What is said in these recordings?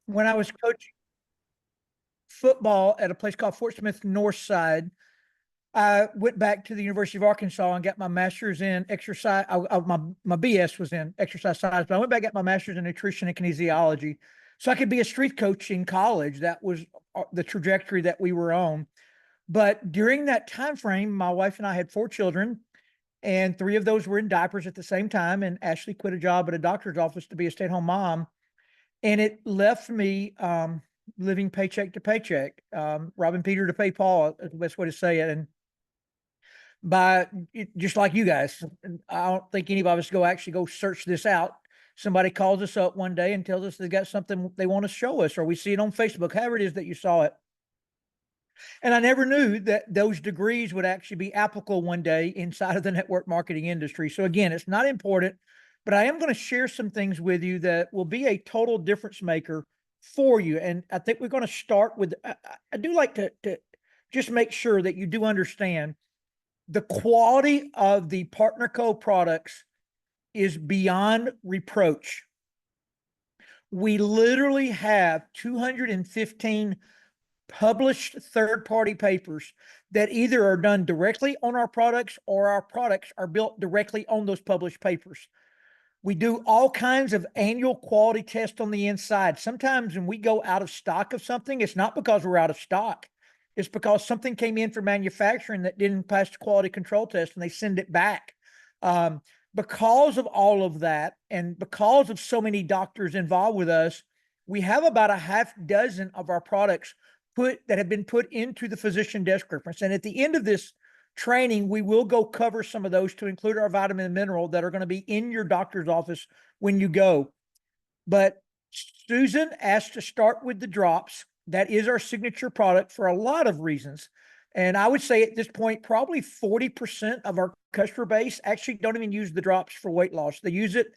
when I was coaching football at a place called Fort Smith Northside, I went back to the University of Arkansas and got my master's in exercise. My BS was in exercise science, but I went back and got my master's in nutrition and kinesiology, so I could be a strength coach in college. That was the trajectory that we were on. But during that time frame, my wife and I had 4 children, and 3 of those were in diapers at the same time. And Ashley quit a job at a doctor's office to be a stay-at-home mom, and it left me living paycheck to paycheck, robbing Peter to pay Paul is the best way to say it. And just like you guys, I don't think any of us actually go search this out. Somebody calls us up one day and tells us they got something they want to show us, or we see it on Facebook, however it is that you saw it. And I never knew that those degrees would actually be applicable one day inside of the network marketing industry. So again, it's not important, but I am going to share some things with you that will be a total difference maker for you. And I think we're going to start with, I do like to just make sure that you do understand the quality of the Partner Co products is beyond reproach. We literally have 215 published third-party papers that either are done directly on our products or our products are built directly on those published papers. We do all kinds of annual quality tests on the inside. Sometimes when we go out of stock of something, it's not because we're out of stock. It's because something came in from manufacturing that didn't pass the quality control test and they send it back. Because of all of that, and because of so many doctors involved with us, we have about a half dozen of our products that have been put into the physician desk reference. And at the end of this training, we will go cover some of those to include our vitamin and mineral that are going to be in your doctor's office when you go. But Susan asked to start with the drops. That is our signature product for a lot of reasons. And I would say at this point, probably 40% of our customer base actually don't even use the drops for weight loss. They use it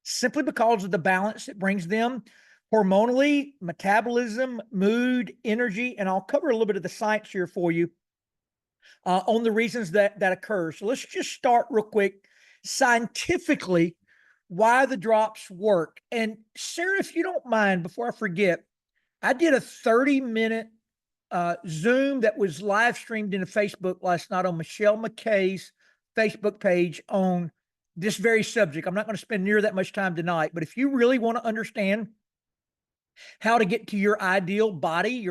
simply because of the balance it brings them hormonally, metabolism, mood, energy, and I'll cover a little bit of the science here for you on the reasons that occur. So let's just start real quick scientifically why the drops work. And Sarah, if you don't mind, before I forget, I did a 30-minute Zoom that was live streamed into Facebook last night on Michelle McKay's Facebook page on this very subject. I'm not going to spend near that much time tonight, but if you really want to understand how to get to your ideal body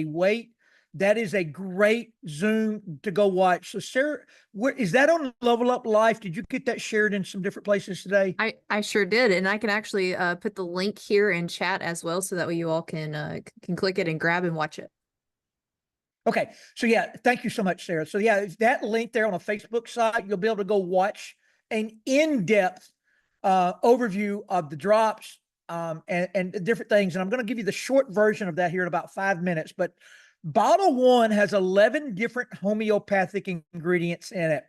weight, that is a great Zoom to go watch. So Sarah, is that on Level Up Life? Did you get that shared in some different places today? I sure did. And I can actually put the link here in chat as well, so that way you all can click it and grab and watch it. Okay. So yeah, thank you so much, Sarah. So yeah, that link there on a Facebook site, you'll be able to go watch an in-depth overview of the drops and different things. And I'm going to give you the short version of that here in about 5 minutes. But bottle 1 has 11 different homeopathic ingredients in it.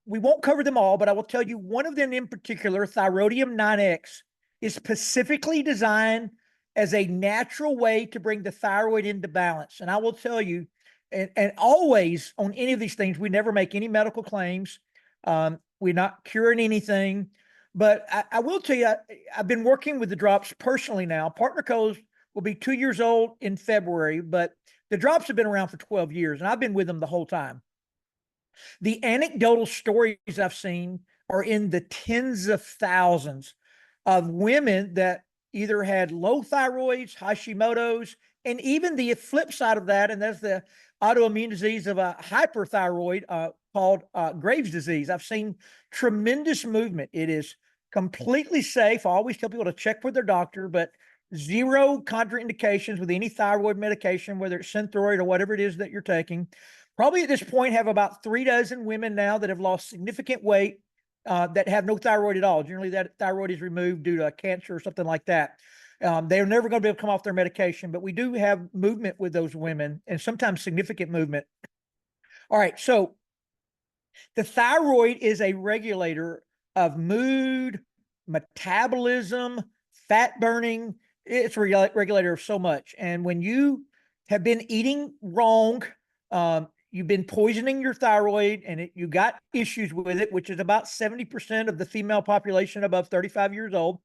We won't cover them all, but I will tell you one of them in particular, Thyroidium 9X, is specifically designed as a natural way to bring the thyroid into balance. And I will tell you, and always on any of these things, we never make any medical claims. We're not curing anything. But I will tell you, I've been working with the drops personally now. Partner Co's will be 2 years old in February, but the drops have been around for 12 years, and I've been with them the whole time. The anecdotal stories I've seen are in the tens of thousands of women that either had low thyroids, Hashimoto's, and even the flip side of that, and that's the autoimmune disease of a hyperthyroid called Graves' disease. I've seen tremendous movement. It is completely safe. I always tell people to check with their doctor, but zero contraindications with any thyroid medication, whether it's Synthroid or whatever it is that you're taking. Probably at this point have about 3 dozen women now that have lost significant weight that have no thyroid at all. Generally, that thyroid is removed due to cancer or something like that. They're never going to be able to come off their medication, but we do have movement with those women, and sometimes significant movement. All right, so the thyroid is a regulator of mood, metabolism, fat burning. It's a regulator of so much. And when you have been eating wrong, you've been poisoning your thyroid, and you got issues with it, which is about 70% of the female population above 35 years old.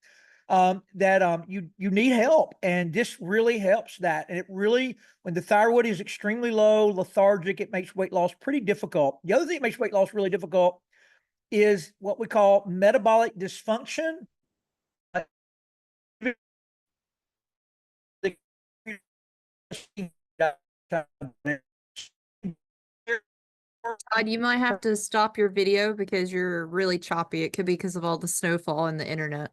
you need help, and this really helps that. And it really, when the thyroid is extremely low, lethargic, it makes weight loss pretty difficult. The other thing that makes weight loss really difficult is what we call metabolic dysfunction. Todd, you might have to stop your video because you're really choppy. It could be because of all the snowfall and the internet.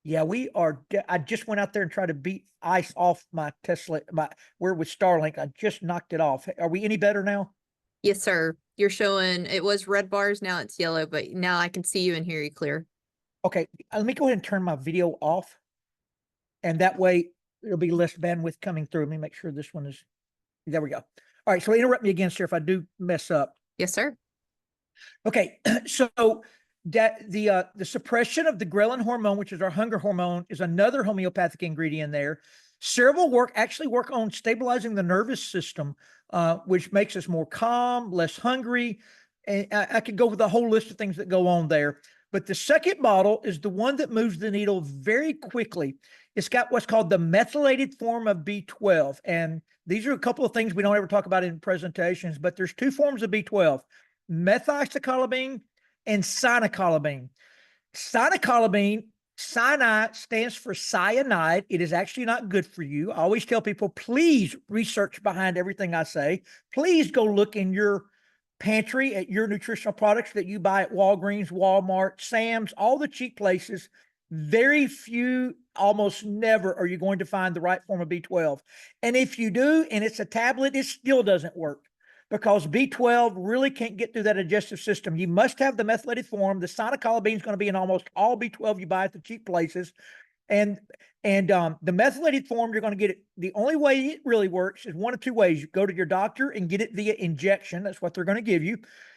Yeah, we are. I just went out there and tried to beat ice off my Tesla. We're with Starlink. I just knocked it off. Are we any better now? Yes, sir. You're showing, it was red bars, now it's yellow, but now I can see you and hear you clear. Okay, let me go ahead and turn my video off, and that way it'll be less bandwidth coming through. Let me make sure this one is. There we go. All right, so interrupt me again, sir, if I do mess up. Yes, sir. Okay, so that the suppression of the ghrelin hormone, which is our hunger hormone, is another homeopathic ingredient there. Several actually work on stabilizing the nervous system, which makes us more calm, less hungry. And I could go with a whole list of things that go on there. But the second bottle is the one that moves the needle very quickly. It's got what's called the methylated form of B12. And these are a couple of things we don't ever talk about in presentations, but there's two forms of B12, methyloxycolabine and cyanocolabine. Cyanocolabine, cyanide stands for cyanide. It is actually not good for you. I always tell people, please research behind everything I say. Please go look in your pantry at your nutritional products that you buy at Walgreens, Walmart, Sam's, all the cheap places. Very few, almost never are you going to find the right form of B12. And if you do, and it's a tablet, it still doesn't work, because B12 really can't get through that digestive system. You must have the methylated form. The cyanocolabine is going to be in almost all B12 you buy at the cheap places. And the methylated form, you're going to get it. The only way it really works is one of two ways. You go to your doctor and get it via injection. That's what they're going to give you.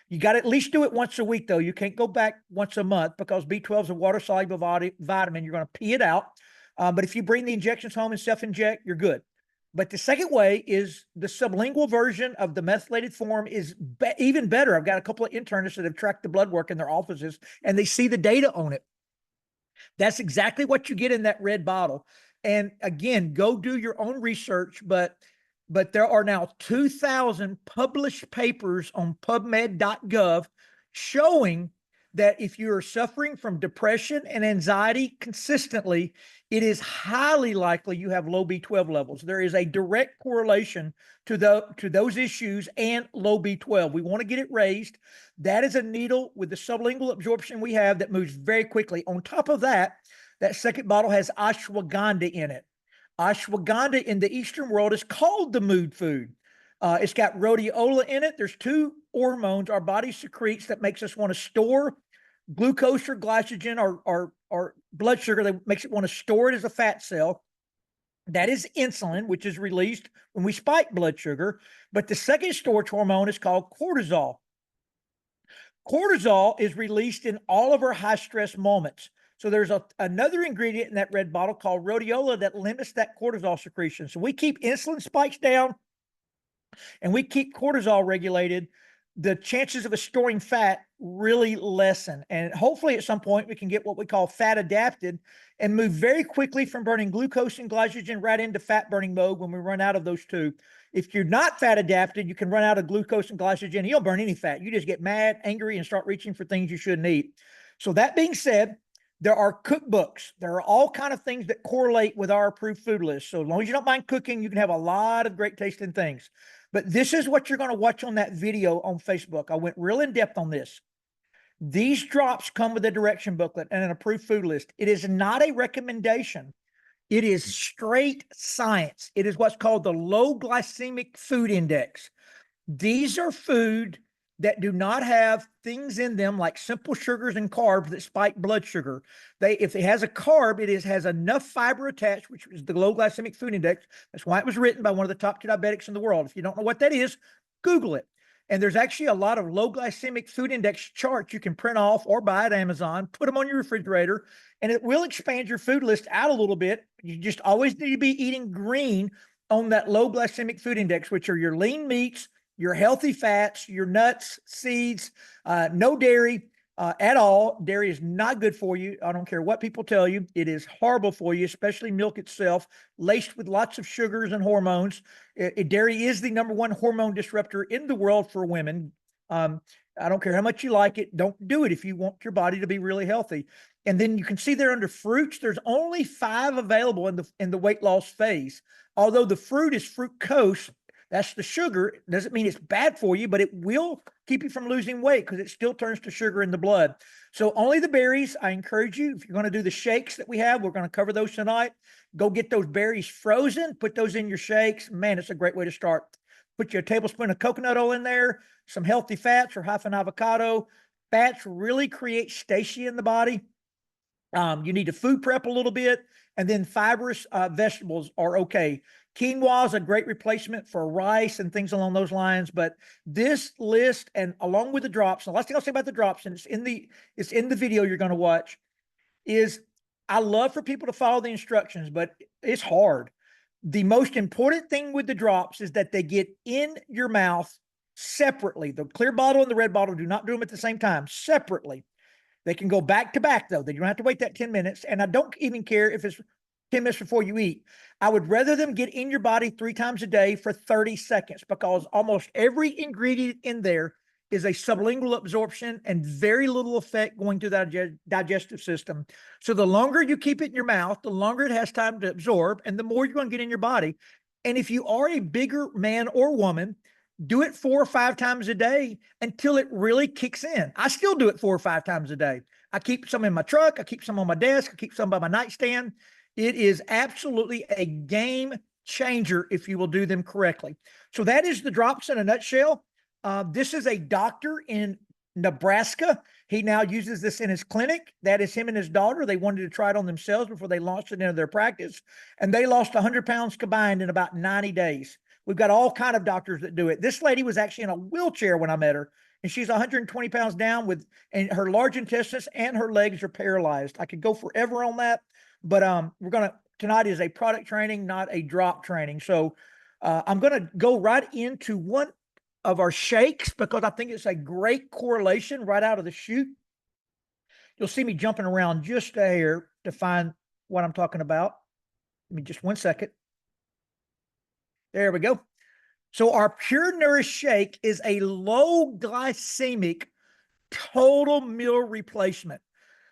You got to at least do it once a week, though. You can't go back once a month, because B12 is a water-soluble vitamin. You're going to pee it out. But if you bring the injections home and self-inject, you're good. But the second way is the sublingual version of the methylated form is even better. I've got a couple of internists that have tracked the blood work in their offices, and they see the data on it. That's exactly what you get in that red bottle. And again, go do your own research, but there are now 2,000 published papers on PubMed.gov showing that if you are suffering from depression and anxiety consistently, it is highly likely you have low B12 levels. There is a direct correlation to those issues and low B12. We want to get it raised. That is a needle with the sublingual absorption we have that moves very quickly. On top of that, that second bottle has ashwagandha in it. Ashwagandha in the Eastern world is called the mood food. It's got rhodiola in it. There's two hormones our body secretes that makes us want to store glucose or glycogen or blood sugar that makes it want to store it as a fat cell. That is insulin, which is released when we spike blood sugar. But the second storage hormone is called cortisol. Cortisol is released in all of our high stress moments. So there's another ingredient in that red bottle called rhodiola that limits that cortisol secretion. So we keep insulin spikes down and we keep cortisol regulated. The chances of us storing fat really lessen. And hopefully at some point we can get what we call fat adapted and move very quickly from burning glucose and glycogen right into fat burning mode when we run out of those two. If you're not fat adapted, you can run out of glucose and glycogen. You don't burn any fat. You just get mad, angry, and start reaching for things you shouldn't eat. So that being said, there are cookbooks. There are all kinds of things that correlate with our approved food list. So as long as you don't mind cooking, you can have a lot of great tasting things. But this is what you're going to watch on that video on Facebook. I went real in depth on this. These drops come with a direction booklet and an approved food list. It is not a recommendation. It is straight science. It is what's called the low glycemic food index. These are food that do not have things in them like simple sugars and carbs that spike blood sugar. If it has a carb, it has enough fiber attached, which is the low glycemic food index. That's why it was written by one of the top 2 diabetics in the world. If you don't know what that is, Google it. And there's actually a lot of low glycemic food index charts you can print off or buy at Amazon, put them on your refrigerator, and it will expand your food list out a little bit. You just always need to be eating green on that low glycemic food index, which are your lean meats, your healthy fats, your nuts, seeds, no dairy, at all. Dairy is not good for you. I don't care what people tell you. It is horrible for you, especially milk itself, laced with lots of sugars and hormones. Dairy is the #1 hormone disruptor in the world for women. I don't care how much you like it. Don't do it if you want your body to be really healthy. And then you can see there under fruits, there's only 5 available in the weight loss phase. Although the fruit is fructose, that's the sugar. It doesn't mean it's bad for you, but it will keep you from losing weight because it still turns to sugar in the blood. So only the berries. I encourage you, if you're going to do the shakes that we have, we're going to cover those tonight. Go get those berries frozen, put those in your shakes. Man, it's a great way to start. Put you a tablespoon of coconut oil in there, some healthy fats or half an avocado. Fats really create satiety in the body. You need to food prep a little bit, and then fibrous vegetables are okay. Quinoa is a great replacement for rice and things along those lines. But this list, and along with the drops, the last thing I'll say about the drops, and it's in the video you're going to watch, is I love for people to follow the instructions, but it's hard. The most important thing with the drops is that they get in your mouth separately. The clear bottle and the red bottle, do not do them at the same time, separately. They can go back to back, though. You don't have to wait that 10 minutes. And I don't even care if it's 10 minutes before you eat. I would rather them get in your body 3 times a day for 30 seconds, because almost every ingredient in there is a sublingual absorption and very little effect going to the digestive system. So the longer you keep it in your mouth, the longer it has time to absorb, and the more you're going to get in your body. And if you are a bigger man or woman, do it 4 or 5 times a day until it really kicks in. I still do it 4 or 5 times a day. I keep some in my truck. I keep some on my desk. I keep some by my nightstand. It is absolutely a game changer if you will do them correctly. So that is the drops in a nutshell. This is a doctor in Nebraska. He now uses this in his clinic. That is him and his daughter. They wanted to try it on themselves before they launched it into their practice. And they lost 100 pounds combined in about 90 days. We've got all kind of doctors that do it. This lady was actually in a wheelchair when I met her, and she's 120 pounds down and her large intestines and her legs are paralyzed. I could go forever on that, but tonight is a product training, not a drop training. So I'm going to go right into one of our shakes because I think it's a great correlation right out of the chute. You'll see me jumping around just a hair to find what I'm talking about. Give me just 1 second. There we go. So our Pure Nourish shake is a low glycemic total meal replacement.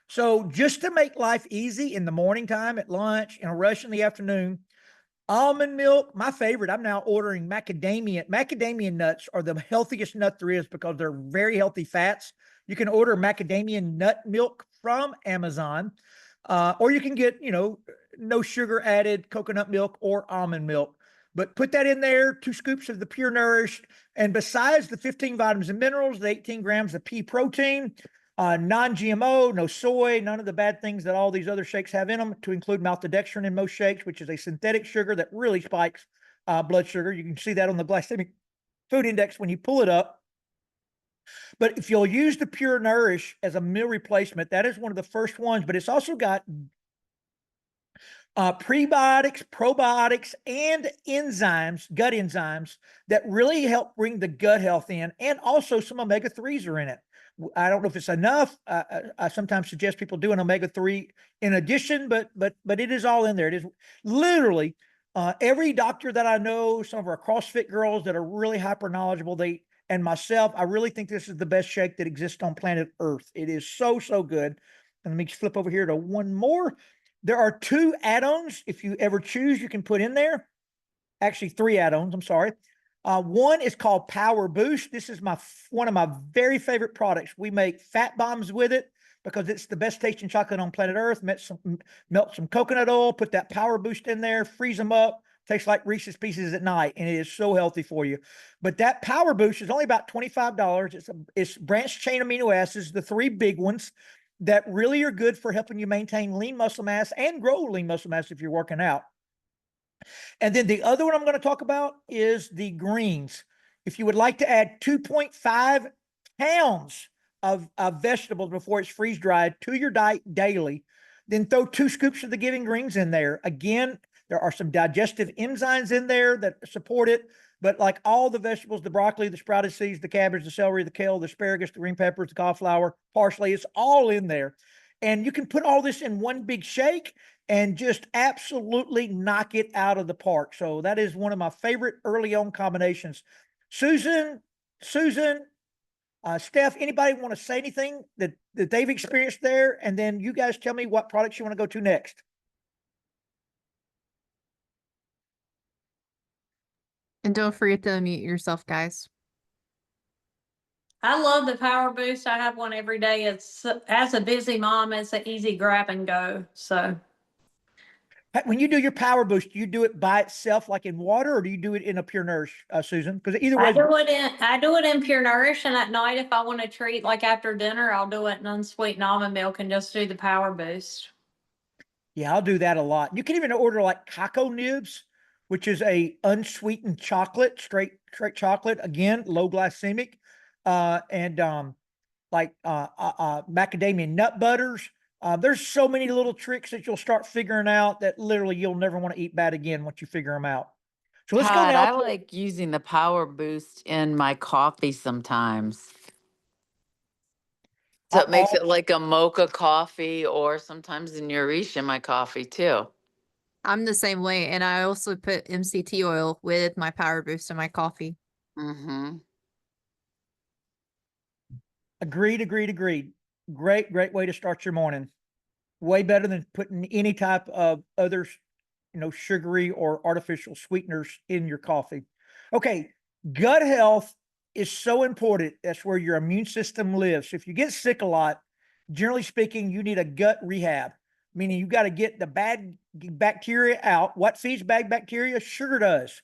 So just to make life easy in the morning time, at lunch, in a rush in the afternoon, almond milk, my favorite. I'm now ordering macadamia. Macadamia nuts are the healthiest nut there is because they're very healthy fats. You can order macadamia nut milk from Amazon, or you can get, no sugar added coconut milk or almond milk. But put that in there, 2 scoops of the Pure Nourish. And besides the 15 vitamins and minerals, the 18 grams of pea protein, non-GMO, no soy, none of the bad things that all these other shakes have in them, to include maltodextrin in most shakes, which is a synthetic sugar that really spikes blood sugar. You can see that on the glycemic food index when you pull it up. But if you'll use the Pure Nourish as a meal replacement, that is one of the first ones, but it's also got prebiotics, probiotics, and enzymes, gut enzymes that really help bring the gut health in, and also some omega-3s are in it. I don't know if it's enough. I sometimes suggest people do an omega-3 in addition, but it is all in there. It is literally every doctor that I know, some of our CrossFit girls that are really hyper knowledgeable, and myself, I really think this is the best shake that exists on planet Earth. It is so, so good. And let me flip over here to one more. There are 2 add-ons. If you ever choose, you can put in there. Actually, 3 add-ons. I'm sorry. One is called Power Boost. This is one of my very favorite products. We make fat bombs with it because it's the best tasting chocolate on planet Earth. Melt some coconut oil, put that Power Boost in there, freeze them up. Tastes like Reese's Pieces at night, and it is so healthy for you. But that Power Boost is only about $25. It's branched chain amino acids, the 3 big ones that really are good for helping you maintain lean muscle mass and grow lean muscle mass if you're working out. And then the other one I'm going to talk about is the greens. If you would like to add 2.5 pounds of vegetables before it's freeze dried to your diet daily, then throw 2 scoops of the Giving Greens in there. Again, there are some digestive enzymes in there that support it. but like all the vegetables, the broccoli, the sprouted seeds, the cabbage, the celery, the kale, the asparagus, the green peppers, the cauliflower, parsley, it's all in there. And you can put all this in one big shake and just absolutely knock it out of the park. So that is one of my favorite early on combinations. Susan, Steph, anybody want to say anything that they've experienced there? And then you guys tell me what products you want to go to next. And don't forget to unmute yourself, guys. I love the Power Boost. I have one every day. It's as a busy mom, it's an easy grab and go. So When you do your power boost, do you do it by itself, like in water, or do you do it in a pure nourish, Susan? Because either way, I do it in Pure Nourish, and at night if I want to treat like after dinner, I'll do it in unsweetened almond milk and just do the Power Boost. yeah, I'll do that a lot. You can even order like Cocoa Nibs, which is a unsweetened chocolate, straight chocolate. Again, low glycemic, and macadamia nut butters. There's so many little tricks that you'll start figuring out that literally you'll never want to eat bad again once you figure them out. So let's go Todd, now. I like using the Power Boost in my coffee sometimes. So it makes it like a mocha coffee, or sometimes in Nourish in my coffee too. I'm the same way. And I also put MCT oil with my Power Boost in my coffee. Mm-hmm. Agreed. Great way to start your morning. Way better than putting any type of other, sugary or artificial sweeteners in your coffee. Okay, gut health is so important. That's where your immune system lives. So if you get sick a lot, generally speaking, you need a gut rehab, meaning you got to get the bad bacteria out. What feeds bad bacteria? Sugar does.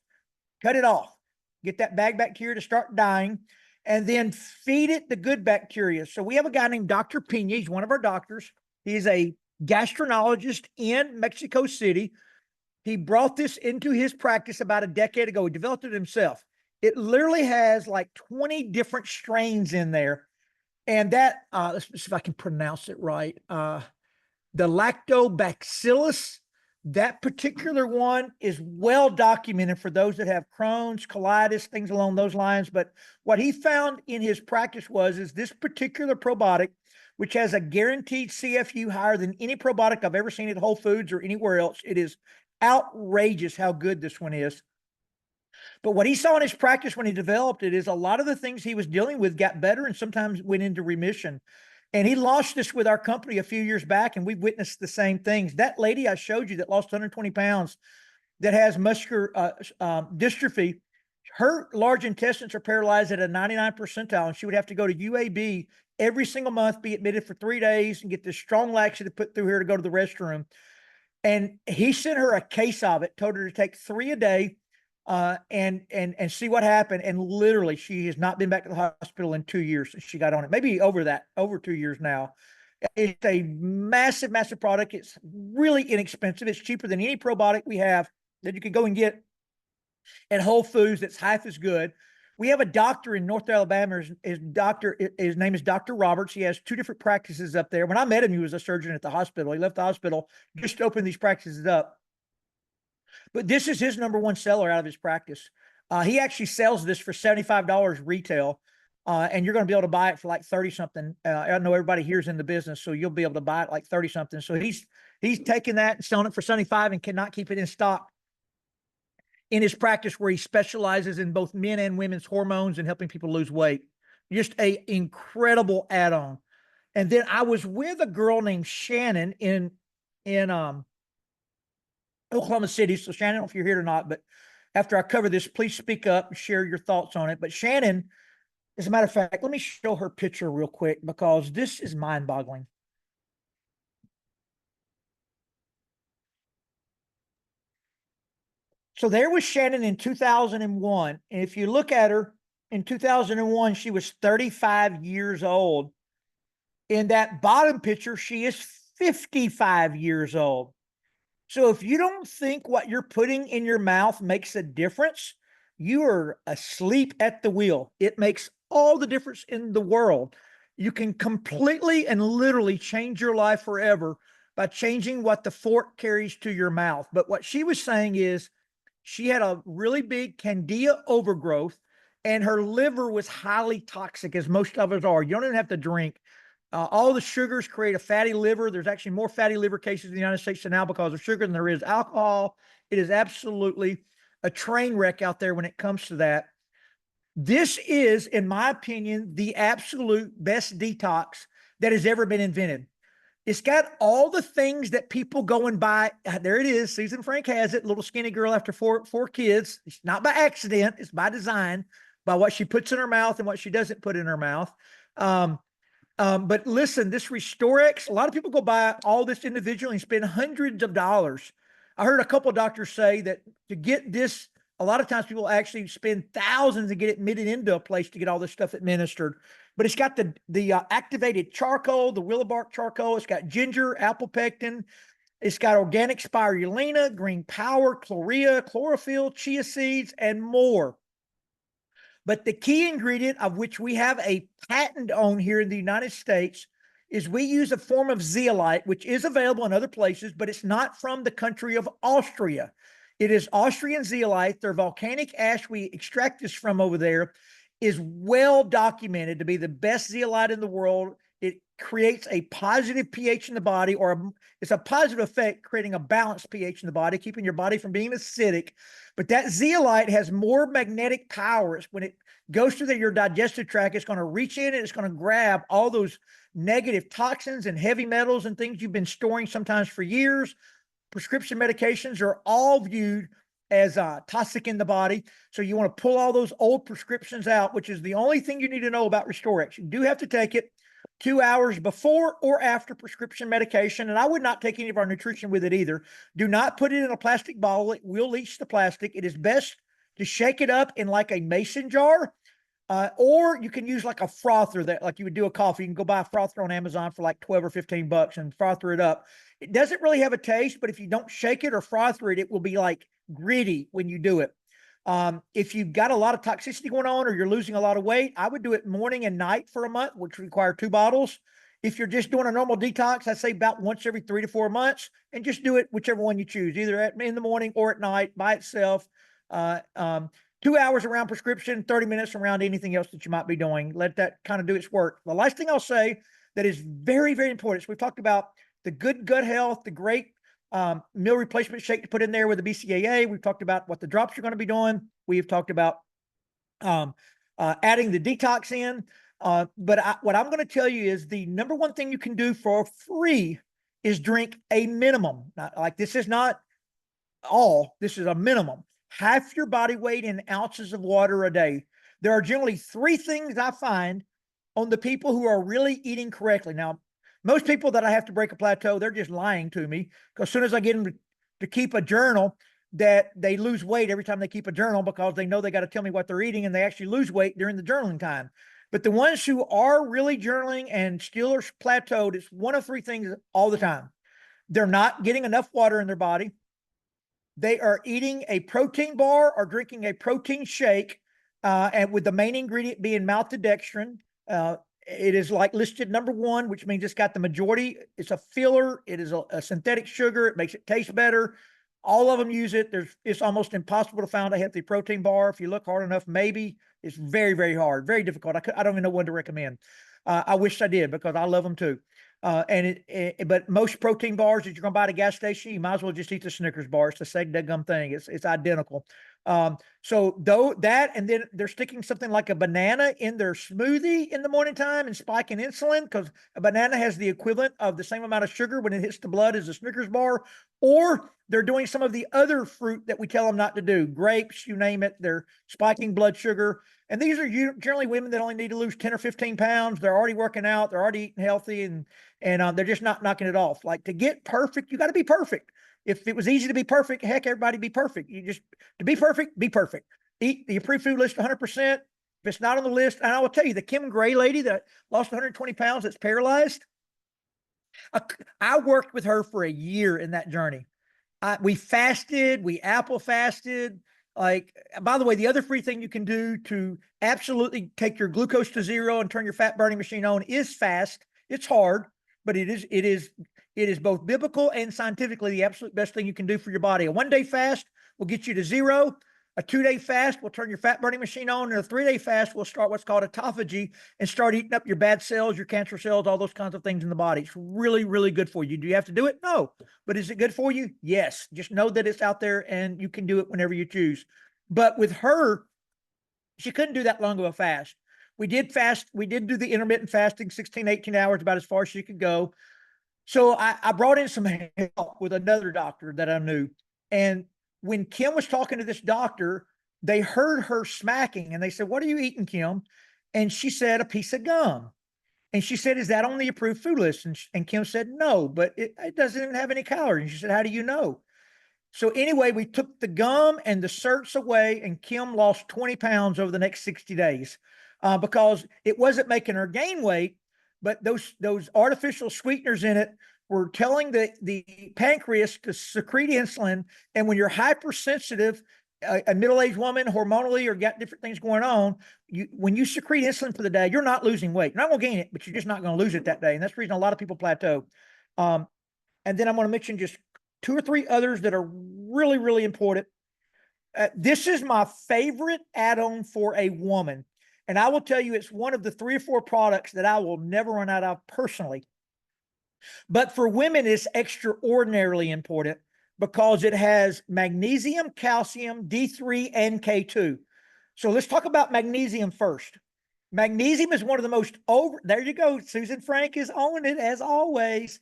Cut it off. Get that bad bacteria to start dying, and then feed it the good bacteria. So we have a guy named Dr. Pena. He's one of our doctors. He's a gastroenterologist in Mexico City. He brought this into his practice about a decade ago. He developed it himself. It literally has like 20 different strains in there. And that, let's see if I can pronounce it right. The lactobacillus, that particular one is well documented for those that have Crohn's, colitis, things along those lines. But what he found in his practice is this particular probiotic, which has a guaranteed CFU higher than any probiotic I've ever seen at Whole Foods or anywhere else. It is outrageous how good this one is. But what he saw in his practice when he developed it is a lot of the things he was dealing with got better and sometimes went into remission. And he launched this with our company a few years back, and we've witnessed the same things. That lady I showed you that lost 120 pounds that has muscular dystrophy, her large intestines are paralyzed at a 99 percentile, and she would have to go to UAB every single month, be admitted for 3 days, and get this strong laxative put through her to go to the restroom. And he sent her a case of it, told her to take 3 a day, and see what happened. And literally, she has not been back to the hospital in 2 years since she got on it. Maybe over 2 years now. It's a massive product. It's really inexpensive. It's cheaper than any probiotic we have that you can go and get at Whole Foods. That's half as good. We have a doctor in North Alabama. His name is Dr. Roberts. He has 2 different practices up there. When I met him, he was a surgeon at the hospital. He left the hospital just to open these practices up. But this is his number one seller out of his practice. He actually sells this for $75 retail, and you're going to be able to buy it for like 30 something. I know everybody here's in the business, so you'll be able to buy it like 30 something. So he's taking that and selling it for 75 and cannot keep it in stock in his practice, where he specializes in both men and women's hormones and helping people lose weight. Just a incredible add-on. And then I was with a girl named Shannon in Oklahoma City. So Shannon, I don't know if you're here or not, but after I cover this, please speak up and share your thoughts on it. But Shannon, as a matter of fact, let me show her picture real quick because this is mind-boggling. So there was Shannon in 2001. And if you look at her in 2001, she was 35 years old. In that bottom picture, she is 55 years old. So if you don't think what you're putting in your mouth makes a difference, you are asleep at the wheel. It makes all the difference in the world. You can completely and literally change your life forever by changing what the fork carries to your mouth. But what she was saying is, She had a really big candida overgrowth, and her liver was highly toxic, as most of us are. You don't even have to drink. All the sugars create a fatty liver. There's actually more fatty liver cases in the United States now because of sugar than there is alcohol. It is absolutely a train wreck out there when it comes to that. This is, in my opinion, the absolute best detox that has ever been invented. It's got all the things that people go and buy. There it is. Susan Frank has it. Little skinny girl after four kids. It's not by accident. It's by design, by what she puts in her mouth and what she doesn't put in her mouth. But listen, this Restorex, a lot of people go buy all this individually and spend hundreds of dollars. I heard a couple of doctors say that to get this, a lot of times people actually spend thousands and get it admitted into a place to get all this stuff administered. But it's got the activated charcoal, the willow bark charcoal. It's got ginger, apple pectin. It's got organic spirulina, green power, chlorea, chlorophyll, chia seeds, and more. But the key ingredient, of which we have a patent on here in the United States, is we use a form of zeolite, which is available in other places, but it's not from the country of Austria. It is Austrian zeolite. Their volcanic ash we extract this from over there is well documented to be the best zeolite in the world. It creates a positive pH in the body, it's a positive effect, creating a balanced pH in the body, keeping your body from being acidic. But that zeolite has more magnetic powers. When it goes through your digestive tract, it's going to reach in and it's going to grab all those negative toxins and heavy metals and things you've been storing sometimes for years. Prescription medications are all viewed as toxic in the body. So you want to pull all those old prescriptions out, which is the only thing you need to know about Restorex. You do have to take it 2 hours before or after prescription medication. And I would not take any of our nutrition with it either. Do not put it in a plastic bottle. It will leach the plastic. It is best to shake it up in like a mason jar, or you can use like a frother that like you would do a coffee. You can go buy a frother on Amazon for like 12 or 15 bucks and frother it up. It doesn't really have a taste, but if you don't shake it or frother it, it will be like gritty when you do it. If you've got a lot of toxicity going on or you're losing a lot of weight, I would do it morning and night for a month, which require 2 bottles. If you're just doing a normal detox, I'd say about once every 3 to 4 months, and just do it whichever one you choose, either in the morning or at night by itself. 2 hours around prescription, 30 minutes around anything else that you might be doing. Let that kind of do its work. The last thing I'll say that is very, very important is we've talked about the good gut health, the great meal replacement shake to put in there with the BCAA. We've talked about what the drops are going to be doing. We've talked about adding the detox in. But what I'm going to tell you is the number one thing you can do for free is drink a minimum. Not, like this is not all, this is a minimum. Half your body weight in ounces of water a day. There are generally 3 things I find on the people who are really eating correctly. Now, most people that I have to break a plateau, they're just lying to me, because as soon as I get them to keep a journal, that they lose weight every time they keep a journal because they know they got to tell me what they're eating, and they actually lose weight during the journaling time. But the ones who are really journaling and still are plateaued, it's one of 3 things all the time. They're not getting enough water in their body. They are eating a protein bar or drinking a protein shake, and with the main ingredient being maltodextrin. It is like listed number 1, which means it's got the majority. It's a filler. It is a synthetic sugar. It makes it taste better. All of them use it. It's almost impossible to find a healthy protein bar. If you look hard enough, maybe. It's very, very hard, very difficult. I don't even know one to recommend. I wish I did, because I love them too. But most protein bars that you're going to buy at a gas station, you might as well just eat the Snickers bar. It's the same deadgum thing. It's identical. So though that, and then they're sticking something like a banana in their smoothie in the morning time and spiking insulin, because a banana has the equivalent of the same amount of sugar when it hits the blood as a Snickers bar. Or they're doing some of the other fruit that we tell them not to do. Grapes, you name it. They're spiking blood sugar. And these are generally women that only need to lose 10 or 15 pounds. They're already working out. They're already eating healthy, and they're just not knocking it off. Like, to get perfect, you got to be perfect. If it was easy to be perfect, heck, everybody be perfect. To be perfect, be perfect. Eat the approved food list 100%. If it's not on the list, and I will tell you, the Kim Gray lady that lost 120 pounds that's paralyzed, I worked with her for a year in that journey. We fasted, we apple fasted. Like, by the way, the other free thing you can do to absolutely take your glucose to 0 and turn your fat burning machine on is fast. It's hard, but it is both biblical and scientifically the absolute best thing you can do for your body. A 1-day fast will get you to 0. A 2-day fast will turn your fat burning machine on, and a 3-day fast will start what's called autophagy and start eating up your bad cells, your cancer cells, all those kinds of things in the body. It's really, really good for you. Do you have to do it? No. But is it good for you? Yes. Just know that it's out there and you can do it whenever you choose. But with her, she couldn't do that long of a fast. We did fast. We did do the intermittent fasting, 16, 18 hours, about as far as she could go. So I brought in some help with another doctor that I knew. And when Kim was talking to this doctor, they heard her smacking and they said, "What are you eating, Kim?" And she said, "A piece of gum." And she said, "Is that on the approved food list?" And Kim said, "No, but it doesn't even have any calories." And she said, "How do you know?" So anyway, we took the gum and the certs away, and Kim lost 20 pounds over the next 60 days because it wasn't making her gain weight, but those artificial sweeteners in it were telling the pancreas to secrete insulin. And when you're hypersensitive, a middle-aged woman, hormonally, or got different things going on, when you secrete insulin for the day, you're not losing weight. You're not going to gain it, but you're just not going to lose it that day. And that's the reason a lot of people plateau. And then I'm going to mention just 2 or 3 others that are really, really important. This is my favorite add-on for a woman. And I will tell you, it's one of the 3 or 4 products that I will never run out of personally. But for women, it's extraordinarily important because it has magnesium, calcium, D3, and K2. So let's talk about magnesium first. Magnesium is one of the most there you go. Susan Frank is on it as always.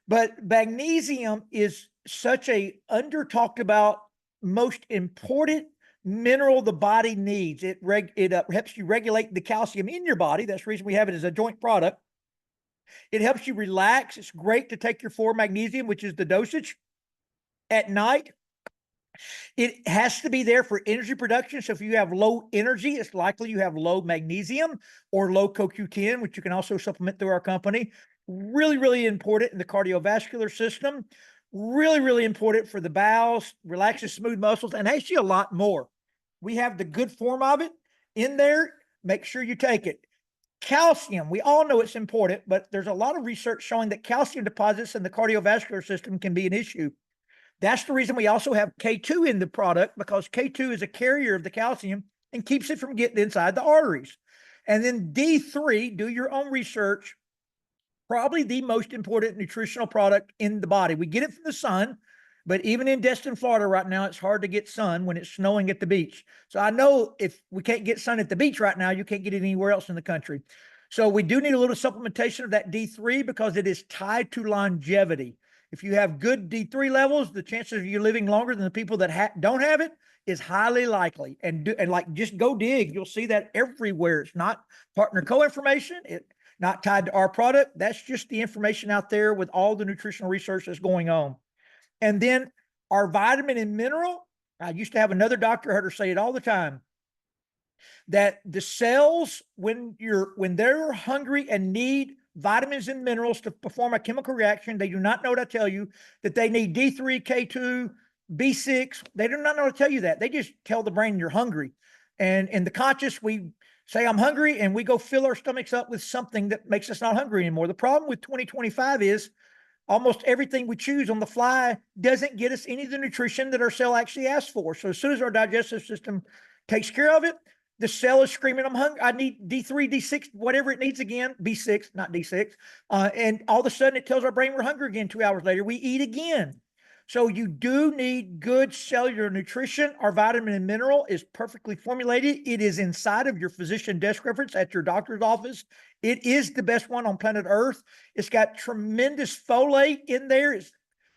But magnesium is such a under talked about, most important mineral the body needs. It helps you regulate the calcium in your body. That's the reason we have it as a joint product. It helps you relax. It's great to take your 4 magnesium, which is the dosage, at night. It has to be there for energy production. So if you have low energy, it's likely you have low magnesium or low CoQ10, which you can also supplement through our company. Really, really important in the cardiovascular system. Really, really important for the bowels, relaxes smooth muscles, and actually a lot more. We have the good form of it in there. Make sure you take it. Calcium, we all know it's important, but there's a lot of research showing that calcium deposits in the cardiovascular system can be an issue. That's the reason we also have K2 in the product, because K2 is a carrier of the calcium and keeps it from getting inside the arteries. And then D3, do your own research, probably the most important nutritional product in the body. We get it from the sun, but even in Destin, Florida right now, it's hard to get sun when it's snowing at the beach. So I know if we can't get sun at the beach right now, you can't get it anywhere else in the country. So we do need a little supplementation of that D3 because it is tied to longevity. If you have good D3 levels, the chances of you living longer than the people that don't have it is highly likely. And like, just go dig. You'll see that everywhere. It's not partner co-information. It's not tied to our product. That's just the information out there with all the nutritional research that's going on. And then our vitamin and mineral, I used to have another doctor, heard her say it all the time, that the cells, when they're hungry and need vitamins and minerals to perform a chemical reaction, they do not know what I tell you, that they need D3, K2, B6. They do not know what to tell you that. They just tell the brain you're hungry. And in the conscious, we say, I'm hungry, and we go fill our stomachs up with something that makes us not hungry anymore. The problem with 2025 is almost everything we choose on the fly doesn't get us any of the nutrition that our cell actually asks for. So as soon as our digestive system takes care of it, the cell is screaming, I'm hungry. I need D3, D6, whatever it needs again, B6, not D6. And all of a sudden it tells our brain we're hungry again. 2 hours later, we eat again. So you do need good cellular nutrition. Our vitamin and mineral is perfectly formulated. It is inside of your physician desk reference at your doctor's office. It is the best one on planet Earth. It's got tremendous folate in there.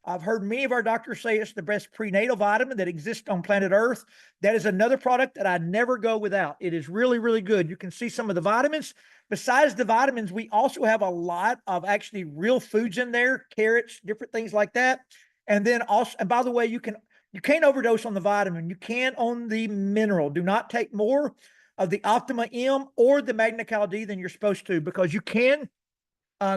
I've heard many of our doctors say it's the best prenatal vitamin that exists on planet Earth. That is another product that I never go without. It is really, really good. You can see some of the vitamins. Besides the vitamins, we also have a lot of actually real foods in there, carrots, different things like that. And then also, and by the way, you can't overdose on the vitamin. You can on the mineral. Do not take more of the Optima M or the Magnical-D than you're supposed to, because you can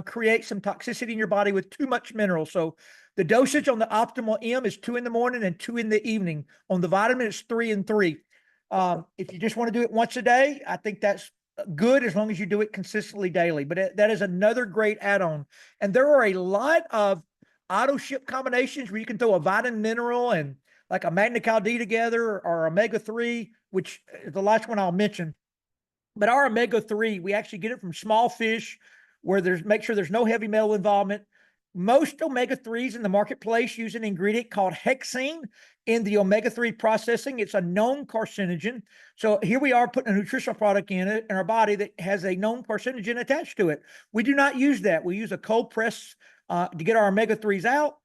create some toxicity in your body with too much mineral. So the dosage on the Optimal M is 2 in the morning and 2 in the evening. On the vitamin, it's 3 and 3. If you just want to do it once a day, I think that's good as long as you do it consistently daily. But that is another great add-on. And there are a lot of auto ship combinations where you can throw a vitamin mineral and like a Magnical-D together or omega-3, which is the last one I'll mention. But our omega-3, we actually get it from small fish where make sure there's no heavy metal involvement. Most omega-3s in the marketplace use an ingredient called hexane in the omega-3 processing. It's a known carcinogen. So here we are putting a nutritional product in our body that has a known carcinogen attached to it. We do not use that. We use a cold press to get our omega-3s out.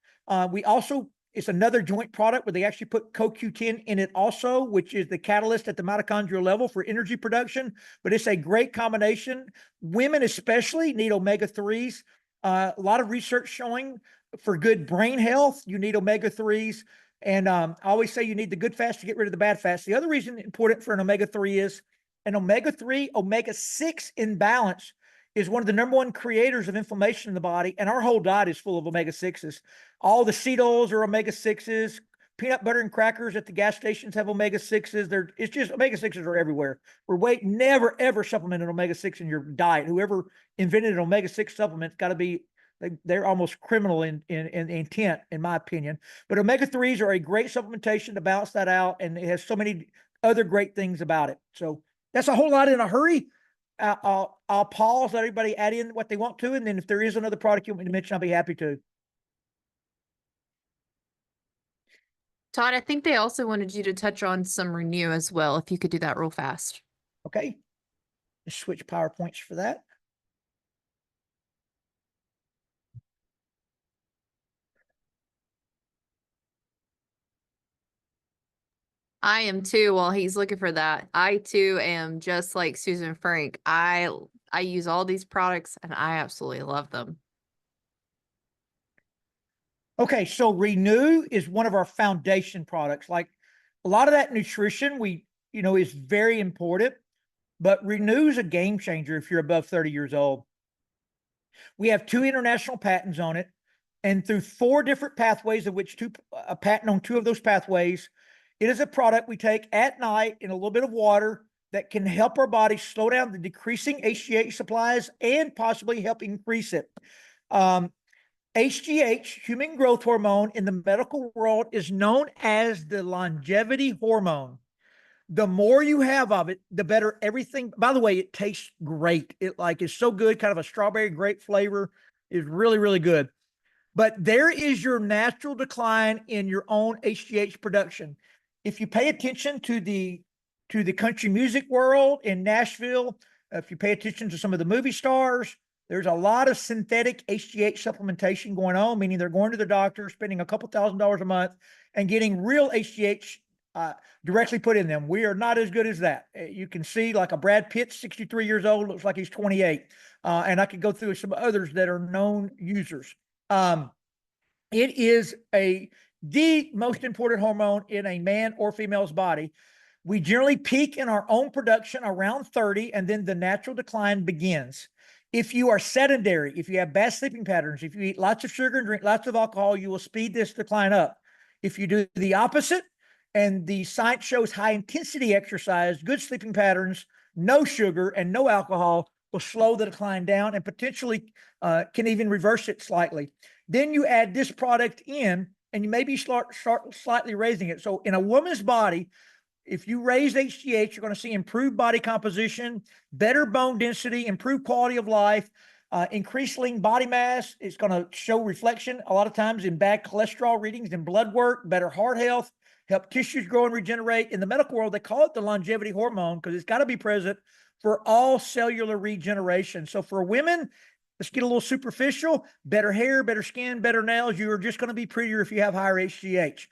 It's another joint product where they actually put CoQ10 in it also, which is the catalyst at the mitochondrial level for energy production. But it's a great combination. Women especially need omega-3s. A lot of research showing for good brain health, you need omega-3s. And I always say you need the good fats to get rid of the bad fats. The other reason important for an omega-3 is an omega-3, omega-6 imbalance is one of the number one creators of inflammation in the body. And our whole diet is full of omega-6s. All the seed oils are omega-6s. Peanut butter and crackers at the gas stations have omega-6s. It's just omega-6s are everywhere. Never, ever supplement an omega-6 in your diet. Whoever invented an omega-6 supplement got to be, they're almost criminal in intent, in my opinion. But omega-3s are a great supplementation to balance that out. And it has so many other great things about it. So that's a whole lot in a hurry. I'll pause, let everybody add in what they want to. And then if there is another product you want me to mention, I'll be happy to. Todd, I think they also wanted you to touch on some Renew as well, if you could do that real fast. Okay. Let's switch PowerPoints for that. I am too, while he's looking for that. I too am just like Susan Frank. I use all these products and I absolutely love them. Okay, so Renew is one of our foundation products. Like a lot of that nutrition, is very important, but Renew is a game changer if you're above 30 years old. We have 2 international patents on it, and through 4 different pathways, of which a patent on 2 of those pathways, it is a product we take at night in a little bit of water that can help our body slow down the decreasing HGH supplies and possibly help increase it. HGH, human growth hormone, in the medical world is known as the longevity hormone. The more you have of it, the better everything. By the way, it tastes great. It is so good, kind of a strawberry grape flavor is really, really good. But there is your natural decline in your own HGH production. If you pay attention to the country music world in Nashville, if you pay attention to some of the movie stars, there's a lot of synthetic HGH supplementation going on, meaning they're going to their doctor, spending a couple $1,000s a month and getting real HGH directly put in them. We are not as good as that. You can see like a Brad Pitt, 63 years old, looks like he's 28. And I could go through some others that are known users. It is the most important hormone in a man or female's body. We generally peak in our own production around 30, and then the natural decline begins. If you are sedentary, if you have bad sleeping patterns, if you eat lots of sugar and drink lots of alcohol, you will speed this decline up. If you do the opposite, and the science shows high intensity exercise, good sleeping patterns, no sugar and no alcohol will slow the decline down and potentially can even reverse it slightly. Then you add this product in and you maybe start slightly raising it. So in a woman's body, if you raise HGH, you're going to see improved body composition, better bone density, improved quality of life, increased lean body mass. It's going to show reflection a lot of times in bad cholesterol readings and blood work, better heart health, help tissues grow and regenerate. In the medical world, they call it the longevity hormone because it's got to be present for all cellular regeneration. So for women, let's get a little superficial, better hair, better skin, better nails. You're just going to be prettier if you have higher HGH.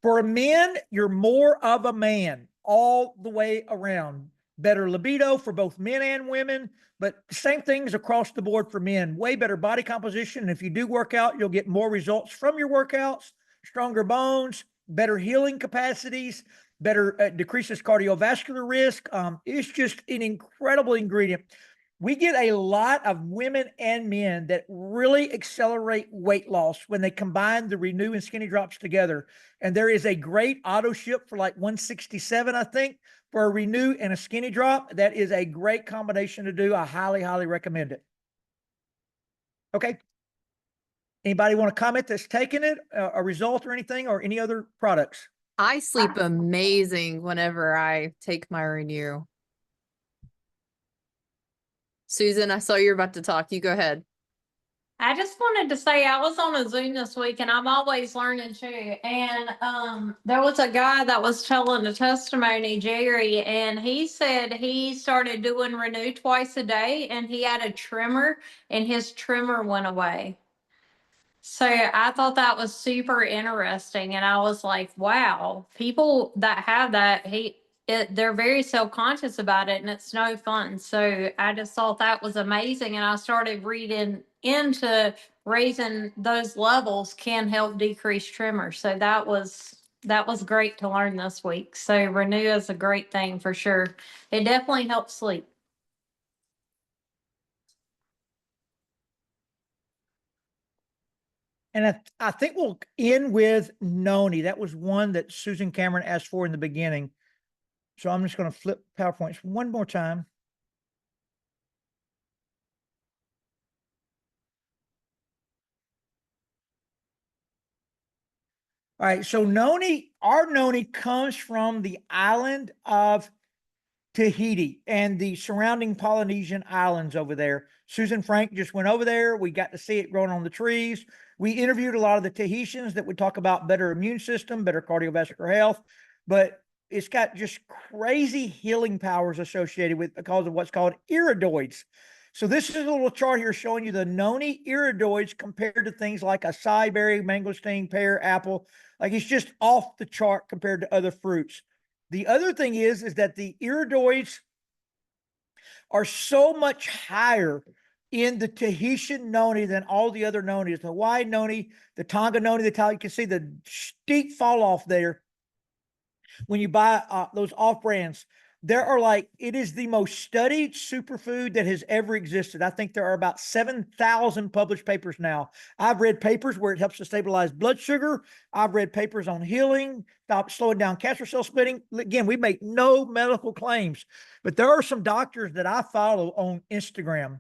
For men, you're more of a man all the way around. Better libido for both men and women, but same things across the board for men. Way better body composition. And if you do work out, you'll get more results from your workouts, stronger bones, better healing capacities, better decreases cardiovascular risk. It's just an incredible ingredient. We get a lot of women and men that really accelerate weight loss when they combine the Renew and Skinny Drops together. And there is a great auto ship for like $167, I think, for a Renew and a Skinny Drop. That is a great combination to do. I highly, highly recommend it. Okay. Anybody want to comment that's taken it, a result or anything, or any other products? I sleep amazing whenever I take my Renew. Susan, I saw you're about to talk. You go ahead. I just wanted to say I was on a Zoom this week and I'm always learning too. And there was a guy that was telling a testimony, Jerry, and he said he started doing Renew twice a day and he had a tremor and his tremor went away. So I thought that was super interesting. And I was like, wow, people that have that, they're very self-conscious about it and it's no fun. So I just thought that was amazing. And I started reading into raising those levels can help decrease tremor. So that was great to learn this week. So Renew is a great thing for sure. It definitely helps sleep. And I think we'll end with Noni. That was one that Susan Cameron asked for in the beginning. So I'm just going to flip PowerPoints one more time. All right, so Noni, our Noni comes from the island of Tahiti and the surrounding Polynesian islands over there. Susan Frank just went over there. We got to see it growing on the trees. We interviewed a lot of the Tahitians that would talk about better immune system, better cardiovascular health, but it's got just crazy healing powers associated with because of what's called iridoids. So this is a little chart here showing you the Noni iridoids compared to things like acai berry, mangosteen, pear, apple. Like it's just off the chart compared to other fruits. The other thing is that the iridoids are so much higher in the Tahitian Noni than all the other Nonis. The Hawaii Noni, the Tonga Noni, the Italian, you can see the steep fall off there when you buy those off brands. There are it is the most studied superfood that has ever existed. I think there are about 7,000 published papers now. I've read papers where it helps to stabilize blood sugar. I've read papers on healing, slowing down cancer cell splitting. Again, we make no medical claims, but there are some doctors that I follow on Instagram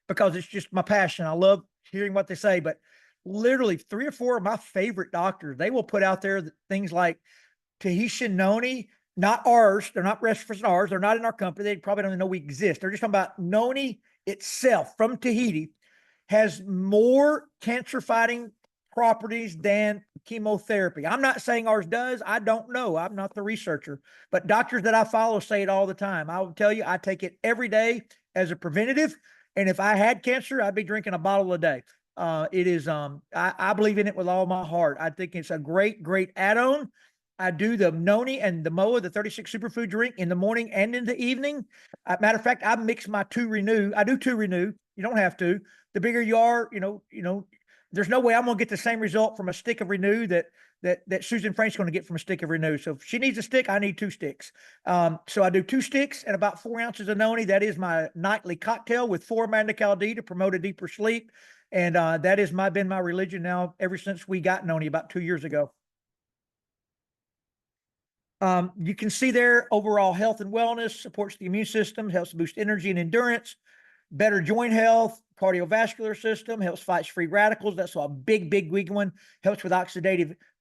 because it's just my passion. I love hearing what they say, but literally 3 or 4 of my favorite doctors, they will put out there things like Tahitian Noni, not ours. They're not referencing ours. They're not in our company. They probably don't even know we exist. They're just talking about Noni itself from Tahiti has more cancer fighting properties than chemotherapy. I'm not saying ours does. I don't know. I'm not the researcher, but doctors that I follow say it all the time. I will tell you, I take it every day as a preventative. And if I had cancer, I'd be drinking a bottle a day. It is, I believe in it with all my heart. I think it's a great, great add-on. I do the Noni and the MOA, the 36 superfood drink in the morning and in the evening. Matter of fact, I mix my 2 Renew. I do 2 Renew. You don't have to. The bigger you are, there's no way I'm going to get the same result from a stick of Renew that Susan Frank's going to get from a stick of Renew. So if she needs a stick, I need 2 sticks. So I do 2 sticks and about 4 ounces of Noni. That is my nightly cocktail with 4 Magnical-D to promote a deeper sleep. And that has been my religion now ever since we got Noni about 2 years ago. You can see there overall health and wellness, supports the immune system, helps boost energy and endurance, better joint health, cardiovascular system, helps fight free radicals. That's a big, big one. Helps with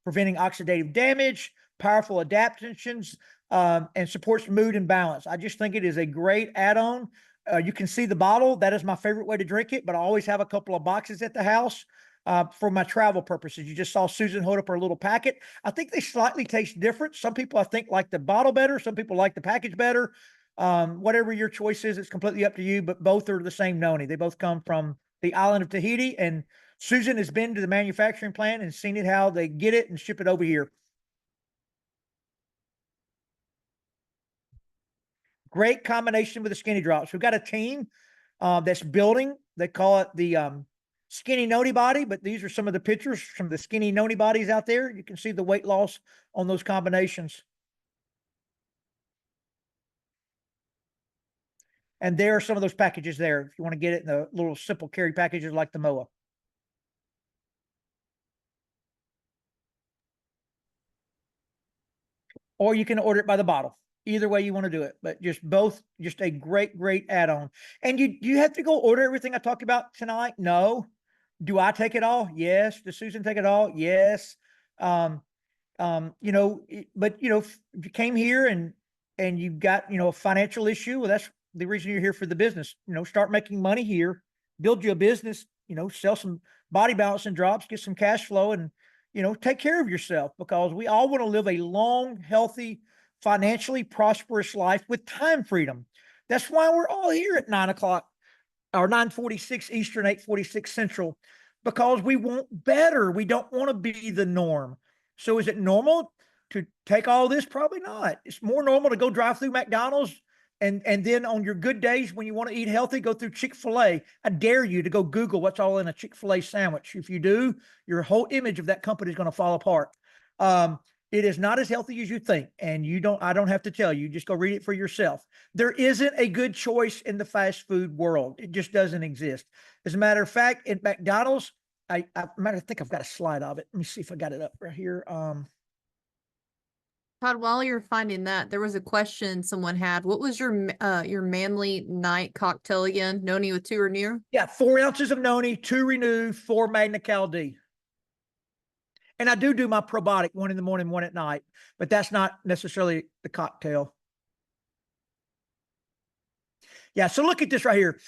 preventing oxidative damage, powerful adaptogens, and supports mood and balance. I just think it is a great add-on. You can see the bottle. That is my favorite way to drink it, but I always have a couple of boxes at the house. For my travel purposes. You just saw Susan hold up her little packet. I think they slightly taste different. Some people I think like the bottle better. Some people like the package better. Whatever your choice is, it's completely up to you, but both are the same Noni. They both come from the island of Tahiti, and Susan has been to the manufacturing plant and seen how they get it and ship it over here. Great combination with the skinny drops. We've got a team that's building. They call it the skinny Noni body, but these are some of the pictures from the skinny Noni bodies out there. You can see the weight loss on those combinations. And there are some of those packages there if you want to get it in the little simple carry packages like the MOA. Or you can order it by the bottle. Either way you want to do it, but just a great, great add-on. And you have to go order everything I talked about tonight? No. Do I take it all? Yes. Does Susan take it all? Yes. But if you came here and you've got, a financial issue, well, that's the reason you're here for the business. Start making money here, build you a business, sell some body balancing drops, get some cash flow, and, take care of yourself, because we all want to live a long, healthy, financially prosperous life with time freedom. That's why we're all here at 9 o'clock or 9:46 Eastern, 8:46 Central, because we want better. We don't want to be the norm. So is it normal to take all this? Probably not. It's more normal to go drive through McDonald's and then on your good days when you want to eat healthy, go through Chick-fil-A. I dare you to go Google what's all in a Chick-fil-A sandwich. If you do, your whole image of that company is going to fall apart. It is not as healthy as you think, and I don't have to tell you, just go read it for yourself. There isn't a good choice in the fast food world. It just doesn't exist. As a matter of fact, at McDonald's, I think I've got a slide of it. Let me see if I got it up right here. Todd, while you're finding that, there was a question someone had. What was your manly night cocktail again? Noni with 2 Renew? Yeah, 4 ounces of Noni, 2 Renew, 4 Magnical-D. And I do my probiotic, 1 in the morning, 1 at night, but that's not necessarily the cocktail. Yeah, so look at this right here.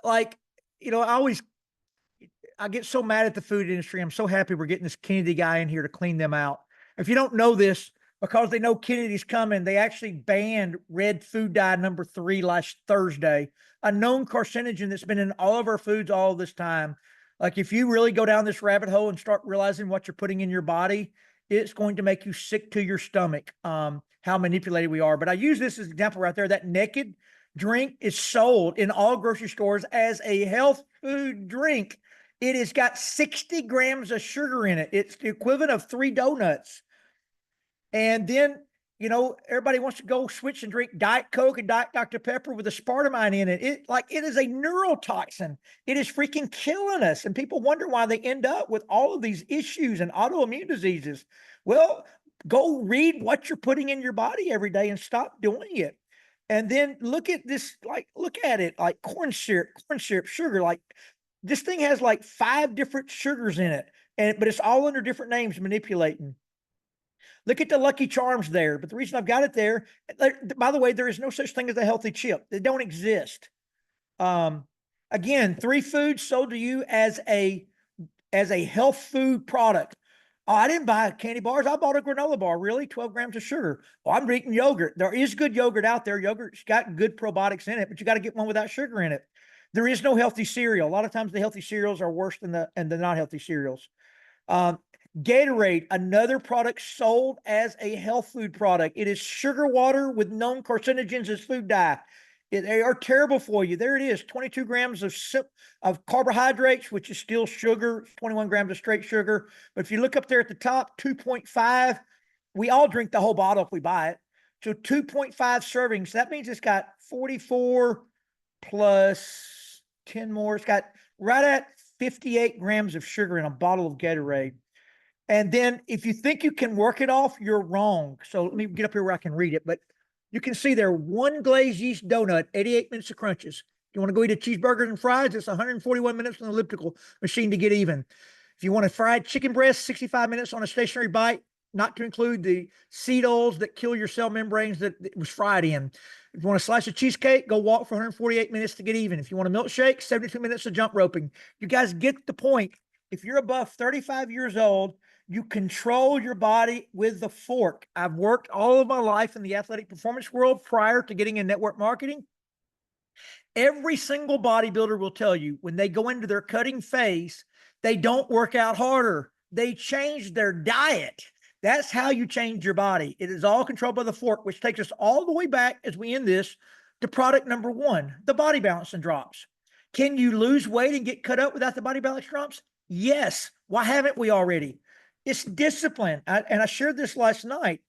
Like, I get so mad at the food industry. I'm so happy we're getting this Kennedy guy in here to clean them out. If you don't know this, because they know Kennedy's coming, they actually banned red food dye number 3 last Thursday, a known carcinogen that's been in all of our foods all this time. Like, if you really go down this rabbit hole and start realizing what you're putting in your body, it's going to make you sick to your stomach, how manipulated we are. But I use this as an example right there. That Naked drink is sold in all grocery stores as a health food drink. It has got 60 grams of sugar in it. It's the equivalent of 3 donuts. And then, everybody wants to go switch and drink Diet Coke and Diet Dr. Pepper with aspartame in it. It is a neurotoxin. It is freaking killing us. And people wonder why they end up with all of these issues and autoimmune diseases. Well, go read what you're putting in your body every day and stop doing it. And then look at this, look at it, like corn syrup, sugar. Like, this thing has like 5 different sugars in it, but it's all under different names manipulating. Look at the Lucky Charms there. But the reason I've got it there, by the way, there is no such thing as a healthy chip. They don't exist. Again, 3 foods sold to you as a health food product. Oh, I didn't buy candy bars. I bought a granola bar. Really? 12 grams of sugar. Oh, I'm eating yogurt. There is good yogurt out there. Yogurt's got good probiotics in it, but you got to get one without sugar in it. There is no healthy cereal. A lot of times the healthy cereals are worse than the not healthy cereals. Gatorade, another product sold as a health food product. It is sugar water with known carcinogens as food dye. They are terrible for you. There it is, 22 grams of carbohydrates, which is still sugar, 21 grams of straight sugar. But if you look up there at the top, 2.5, we all drink the whole bottle if we buy it. So 2.5 servings. That means it's got 44 plus 10 more. It's got right at 58 grams of sugar in a bottle of Gatorade. And then if you think you can work it off, you're wrong. So let me get up here where I can read it. But you can see there, 1 glazed yeast donut, 88 minutes of crunches. You want to go eat a cheeseburger and fries, it's 141 minutes on the elliptical machine to get even. If you want a fried chicken breast, 65 minutes on a stationary bite, not to include the seed oils that kill your cell membranes that it was fried in. If you want a slice of cheesecake, go walk for 148 minutes to get even. If you want a milkshake, 72 minutes of jump roping. You guys get the point. If you're above 35 years old, you control your body with the fork. I've worked all of my life in the athletic performance world prior to getting in network marketing. Every single bodybuilder will tell you when they go into their cutting phase, they don't work out harder. They change their diet. That's how you change your body. It is all controlled by the fork, which takes us all the way back as we end this to product number 1, the body balance and drops. Can you lose weight and get cut up without the body balance drops? Yes. Why haven't we already? It's discipline. And I shared this last night.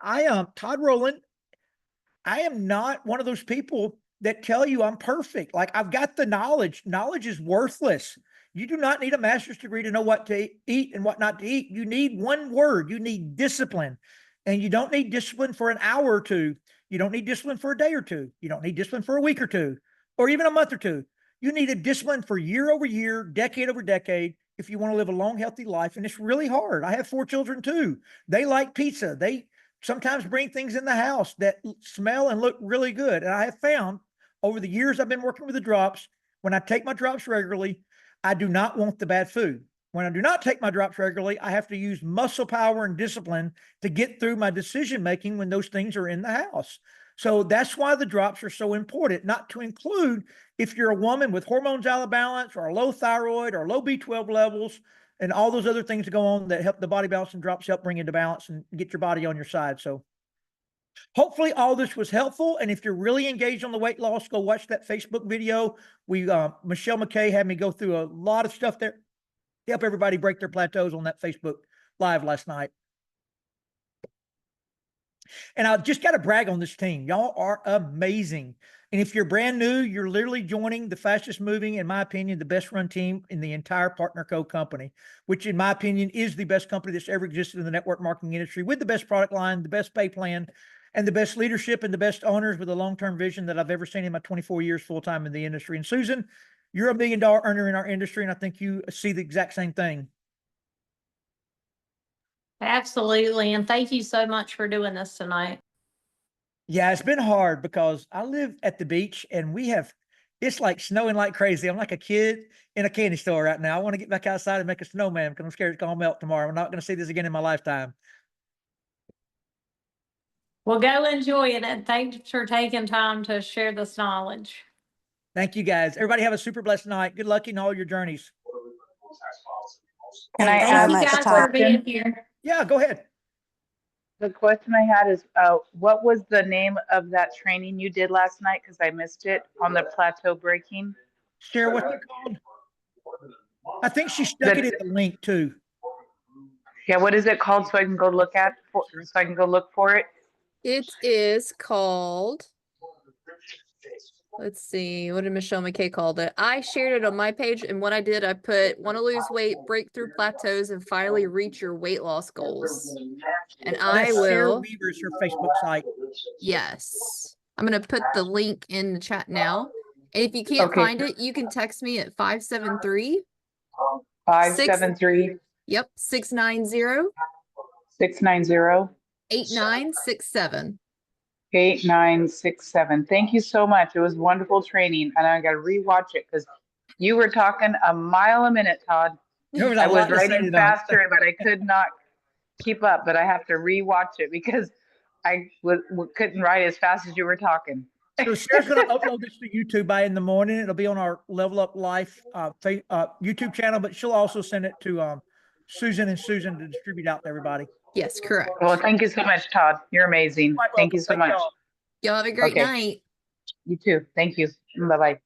I am Todd Rowland. I am not one of those people that tell you I'm perfect. Like, I've got the knowledge. Knowledge is worthless. You do not need a master's degree to know what to eat and what not to eat. You need one word. You need discipline. And you don't need discipline for an hour or two. You don't need discipline for a day or two. You don't need discipline for a week or two, or even a month or two. You need a discipline for year over year, decade over decade. if you want to live a long, healthy life. And it's really hard. I have 4 children too. They like pizza. They sometimes bring things in the house that smell and look really good. And I have found over the years I've been working with the drops, when I take my drops regularly, I do not want the bad food. When I do not take my drops regularly, I have to use muscle power and discipline to get through my decision making when those things are in the house. So that's why the drops are so important, not to include if you're a woman with hormones out of balance or a low thyroid or low B12 levels and all those other things that go on that help the body balance, and drops help bring into balance and get your body on your side. So hopefully all this was helpful. And if you're really engaged on the weight loss, go watch that Facebook video. Michelle McKay had me go through a lot of stuff there, help everybody break their plateaus on that Facebook Live last night. And I just got to brag on this team. Y'all are amazing. And if you're brand new, you're literally joining the fastest moving, in my opinion, the best run team in the entire Partner Co company, which in my opinion is the best company that's ever existed in the network marketing industry, with the best product line, the best pay plan, and the best leadership and the best owners with a long-term vision that I've ever seen in my 24 years full-time in the industry. And Susan, you're $1 million earner in our industry, and I think you see the exact same thing. Absolutely. And thank you so much for doing this tonight. Yeah, it's been hard because I live at the beach and it's like snowing like crazy. I'm like a kid in a candy store right now. I want to get back outside and make a snowman because I'm scared it's going to melt tomorrow. I'm not going to see this again in my lifetime. Well, go enjoy it. And thanks for taking time to share this knowledge. Thank you guys. Everybody have a super blessed night. Good luck in all your journeys. Can I Thank ask you a guys for being question? here. Yeah, go ahead. The question I had is, what was the name of that training you did last night? Because I missed it on the plateau breaking. Share what's it called? I think she stuck it in the link too. Yeah, what is it called so I can go look for it? It is called, let's see, what did Michelle McKay called it? I shared it on my page, and what I did, I put, want to lose weight, break through plateaus, and finally reach your weight loss goals. And I That's Sarah will, Weaver's her Facebook site. yes. I'm going to put the link in the chat now. And if you can't Okay. find it, you can text me at 573. 573 Yep, 690 690 8967. 8967. Thank you so much. It was wonderful training, and I got to rewatch it because you were talking a mile a minute, Todd. There was I a was lot to say writing tonight. faster, but I could not keep up. But I have to rewatch it because I couldn't write as fast as you were talking. So Sarah's going to upload this to YouTube by in the morning. It'll be on our Level Up Life YouTube channel, but she'll also send it to Susan to distribute out to everybody. Yes, correct. Well, thank you so much, Todd. You're amazing. Quite Thank you welcome. so much. y'all. Y'all have a great Okay. night. You too. Thank you. Bye-bye.